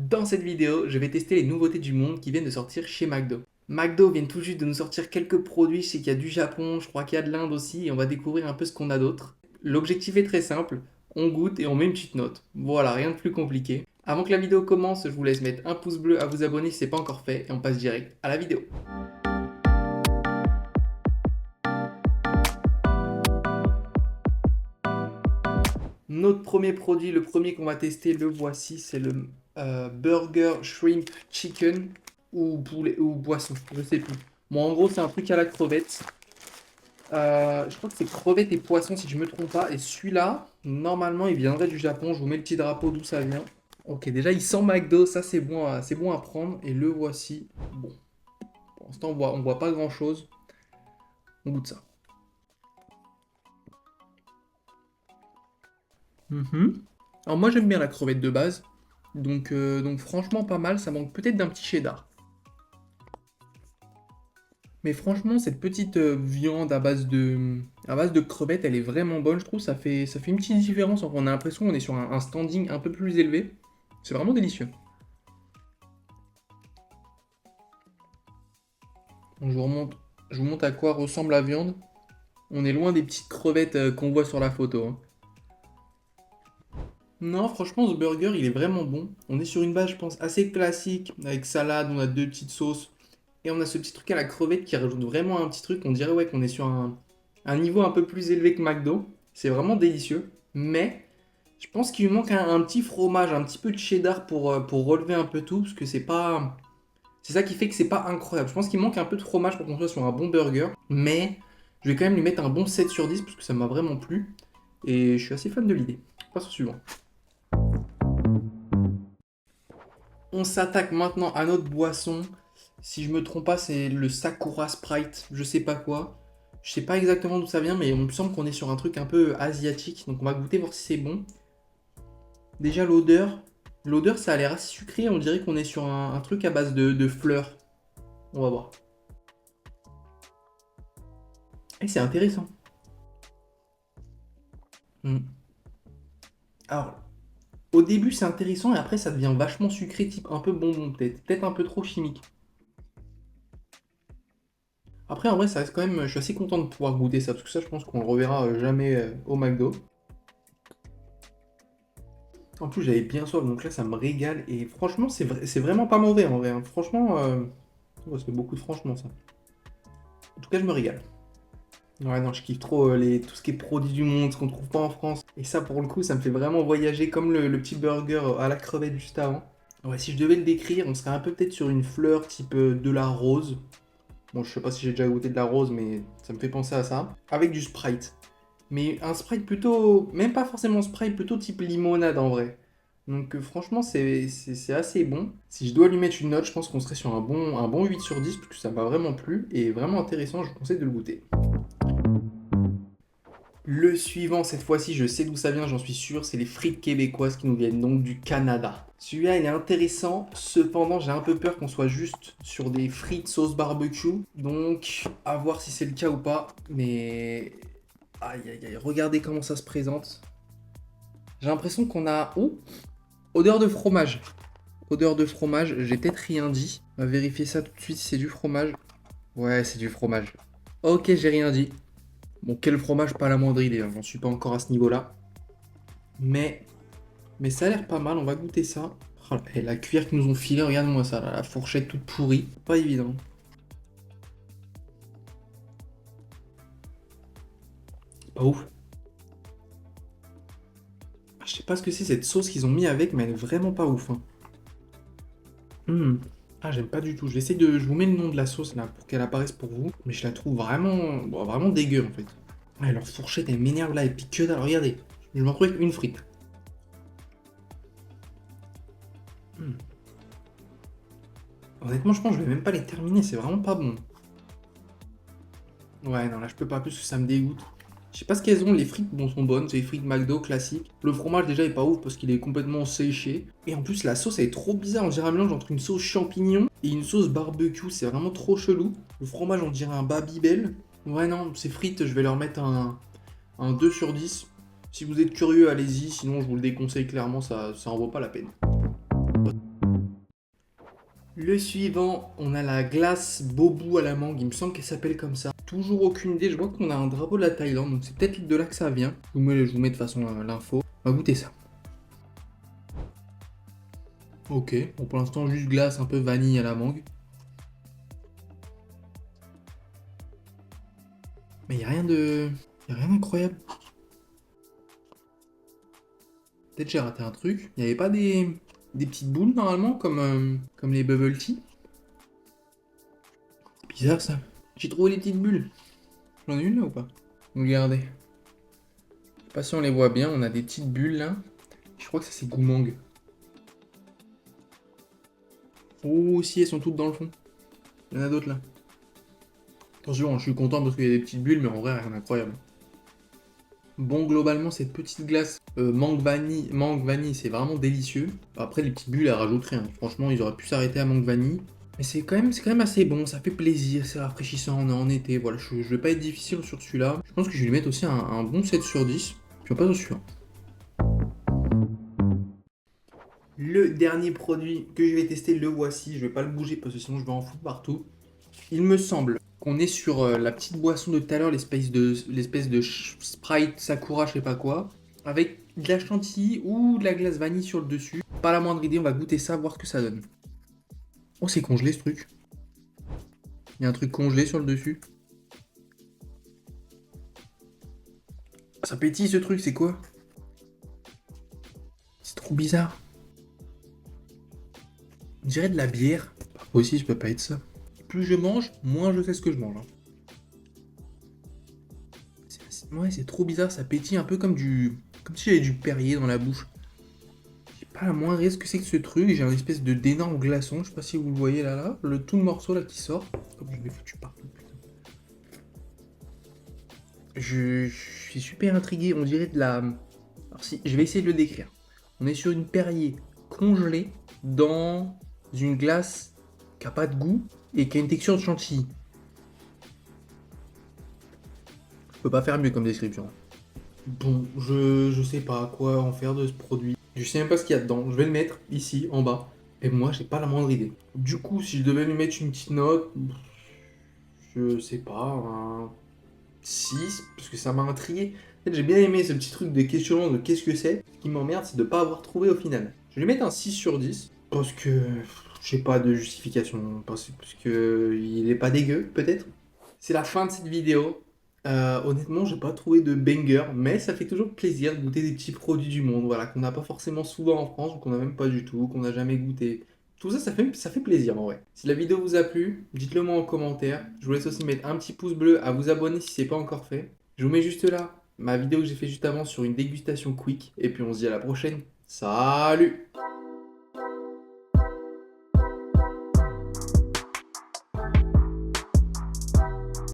Dans cette vidéo, je vais tester les nouveautés du monde qui viennent de sortir chez McDo. McDo vient tout juste de nous sortir quelques produits, je sais qu'il y a du Japon, je crois qu'il y a de l'Inde aussi, et on va découvrir un peu ce qu'on a d'autre. L'objectif est très simple, on goûte et on met une petite note. Voilà, rien de plus compliqué. Avant que la vidéo commence, je vous laisse mettre un pouce bleu à vous abonner si ce n'est pas encore fait, et on passe direct à la vidéo. Notre premier produit, le premier qu'on va tester, le voici, c'est le Burger Shrimp Chicken ou poulet ou poisson, je sais plus. Bon, en gros, c'est un truc à la crevette. Je crois que c'est crevette et poisson si je me trompe pas. Et celui-là, normalement, il viendrait du Japon. Je vous mets le petit drapeau d'où ça vient. Ok, déjà, il sent McDo, ça c'est bon à prendre. Et le voici. Bon, pour l'instant, on voit pas grand-chose. On goûte ça. Alors moi j'aime bien la crevette de base, donc franchement pas mal, ça manque peut-être d'un petit cheddar. Mais franchement cette petite viande à base de crevettes, elle est vraiment bonne, je trouve, ça fait une petite différence, on a l'impression qu'on est sur un standing un peu plus élevé. C'est vraiment délicieux. Donc, je vous montre à quoi ressemble la viande. On est loin des petites crevettes qu'on voit sur la photo, hein. Non, franchement, ce burger, il est vraiment bon. On est sur une base, je pense, assez classique, avec salade, on a deux petites sauces, et on a ce petit truc à la crevette qui rajoute vraiment un petit truc. On dirait ouais, qu'on est sur un niveau un peu plus élevé que McDo. C'est vraiment délicieux, mais je pense qu'il lui manque un petit fromage, un petit peu de cheddar pour relever un peu tout, parce que c'est pas... C'est ça qui fait que c'est pas incroyable. Je pense qu'il manque un peu de fromage pour qu'on soit sur un bon burger, mais je vais quand même lui mettre un bon 7 sur 10, parce que ça m'a vraiment plu, et je suis assez fan de l'idée. On passe au suivant. On s'attaque maintenant à notre boisson. Si je me trompe pas, c'est le Sakura Sprite, je sais pas quoi. Je sais pas exactement d'où ça vient, mais on me semble qu'on est sur un truc un peu asiatique. Donc on va goûter, voir si c'est bon. Déjà l'odeur. L'odeur, ça a l'air assez sucré. On dirait qu'on est sur un truc à base de fleurs. On va voir. Et c'est intéressant. Hmm. Alors, au début c'est intéressant et après ça devient vachement sucré, type un peu bonbon peut-être. Peut-être un peu trop chimique. Après, en vrai, ça reste quand même. Je suis assez content de pouvoir goûter ça, parce que ça, je pense qu'on le reverra jamais au McDo. En plus, j'avais bien soif, donc là, ça me régale. Et franchement, c'est vraiment pas mauvais en vrai, hein. Franchement, ouais, c'est beaucoup de franchement ça. En tout cas, je me régale. Ouais, non, je kiffe trop tout ce qui est produit du monde, ce qu'on trouve pas en France. Et ça, pour le coup, ça me fait vraiment voyager comme le petit burger à la crevette juste avant. Ouais, si je devais le décrire, on serait un peu peut-être sur une fleur type de la rose. Bon, je sais pas si j'ai déjà goûté de la rose, mais ça me fait penser à ça. Avec du Sprite. Mais un Sprite plutôt... Même pas forcément Sprite, plutôt type limonade en vrai. Donc franchement, c'est assez bon. Si je dois lui mettre une note, je pense qu'on serait sur un bon 8 sur 10, parce que ça m'a vraiment plu. Et vraiment intéressant, je vous conseille de le goûter. Le suivant, cette fois-ci, je sais d'où ça vient, j'en suis sûr, c'est les frites québécoises qui nous viennent donc du Canada. Celui-là, il est intéressant, cependant, j'ai un peu peur qu'on soit juste sur des frites sauce barbecue. Donc, à voir si c'est le cas ou pas. Mais... Aïe, aïe, aïe, regardez comment ça se présente. J'ai l'impression qu'on a... Oh, odeur de fromage. Odeur de fromage, j'ai peut-être rien dit. On va vérifier ça tout de suite si c'est du fromage. Ouais, c'est du fromage. Ok, j'ai rien dit. Bon, quel fromage, pas la moindre idée, hein. J'en suis pas encore à ce niveau-là. Mais ça a l'air pas mal, on va goûter ça. Oh, et la cuillère qu'ils nous ont filée, regarde-moi ça, là, la fourchette toute pourrie. Pas évident. Pas ouf. Je sais pas ce que c'est cette sauce qu'ils ont mis avec, mais elle est vraiment pas ouf, hein. Ah, j'aime pas du tout. Je vous mets le nom de la sauce là pour qu'elle apparaisse pour vous, mais je la trouve vraiment, bon, vraiment dégueu en fait. Ouais, leur fourchette elle m'énerve là, elle pique que dalle. Regardez, je m'en trouve avec une frite. Hmm. Honnêtement, je pense que je vais même pas les terminer, c'est vraiment pas bon. Ouais, non, là je peux pas plus que ça me dégoûte. Je sais pas ce qu'elles ont, les frites bon, sont bonnes, c'est les frites McDo classiques. Le fromage déjà est pas ouf parce qu'il est complètement séché. Et en plus la sauce elle est trop bizarre, on dirait un mélange entre une sauce champignon et une sauce barbecue, c'est vraiment trop chelou. Le fromage on dirait un Babybel. Ouais non, ces frites je vais leur mettre un 2 sur 10. Si vous êtes curieux allez-y, sinon je vous le déconseille clairement, ça en vaut pas la peine. Le suivant, on a la glace Bobou à la mangue, il me semble qu'elle s'appelle comme ça. Toujours aucune idée, je vois qu'on a un drapeau de la Thaïlande, donc c'est peut-être de là que ça vient. Je vous mets de toute façon l'info. On va goûter ça. Ok, bon pour l'instant juste glace un peu vanille à la mangue. Mais il a rien de... Y a rien d'incroyable. Peut-être j'ai raté un truc. Il n'y avait pas des petites boules normalement comme les bubble tea. C'est bizarre ça. J'ai trouvé les petites bulles. J'en ai une là ou pas? Regardez. Je sais pas si on les voit bien, on a des petites bulles là. Je crois que ça c'est goût mangue. Oh si, elles sont toutes dans le fond. Il y en a d'autres là. Attention, je suis content parce qu'il y a des petites bulles, mais en vrai rien d'incroyable. Bon, globalement, cette petite glace mangue vanille, c'est vraiment délicieux. Après, les petites bulles, elles rajouteraient rien. Franchement, ils auraient pu s'arrêter à mangue vanille. Mais c'est quand même assez bon, ça fait plaisir, c'est rafraîchissant, on est en été. Voilà, je vais pas être difficile sur celui-là. Je pense que je vais lui mettre aussi un bon 7 sur 10. Puis on passe au suivant. Le dernier produit que je vais tester, le voici. Je vais pas le bouger parce que sinon je vais en foutre partout. Il me semble qu'on est sur la petite boisson de tout à l'heure, l'espèce de Sprite Sakura, je sais pas quoi, avec de la chantilly ou de la glace vanille sur le dessus. Pas la moindre idée, on va goûter ça, voir ce que ça donne. Oh, c'est congelé ce truc. Il y a un truc congelé sur le dessus. Ça pétille ce truc, c'est quoi? C'est trop bizarre. On dirait de la bière. Pas possible, ça peut pas être ça. Plus je mange, moins je sais ce que je mange. Hein. Ouais, c'est trop bizarre, ça pétille un peu comme si j'avais du Perrier dans la bouche. J'ai pas la moindre idée ce que c'est que ce truc, j'ai un espèce d'énorme glaçon, je sais pas si vous le voyez là, le tout morceau là qui sort. Comme je l'ai foutu partout, putain. Je suis super intrigué, on dirait de la... Alors si, je vais essayer de le décrire. On est sur une Perrier congelée dans une glace qui a pas de goût et qui a une texture de chantilly. Je peux pas faire mieux comme description. Bon, je sais pas quoi en faire de ce produit. Je sais même pas ce qu'il y a dedans. Je vais le mettre ici, en bas. Et moi, j'ai pas la moindre idée. Du coup, si je devais lui mettre une petite note, je sais pas, un 6, parce que ça m'a intrigué. En fait, j'ai bien aimé ce petit truc de questionnement de qu'est-ce que c'est. Ce qui m'emmerde, c'est de pas avoir trouvé au final. Je vais lui mettre un 6 sur 10, parce que j'ai pas de justification. Parce que il est pas dégueu, peut-être. C'est la fin de cette vidéo. Honnêtement, j'ai pas trouvé de banger, mais ça fait toujours plaisir de goûter des petits produits du monde, voilà, qu'on n'a pas forcément souvent en France, ou qu'on n'a même pas du tout, qu'on n'a jamais goûté. Tout ça, ça fait plaisir en vrai. Si la vidéo vous a plu, dites-le moi en commentaire. Je vous laisse aussi mettre un petit pouce bleu, à vous abonner si c'est pas encore fait. Je vous mets juste là ma vidéo que j'ai fait juste avant sur une dégustation quick, et puis on se dit à la prochaine. Salut!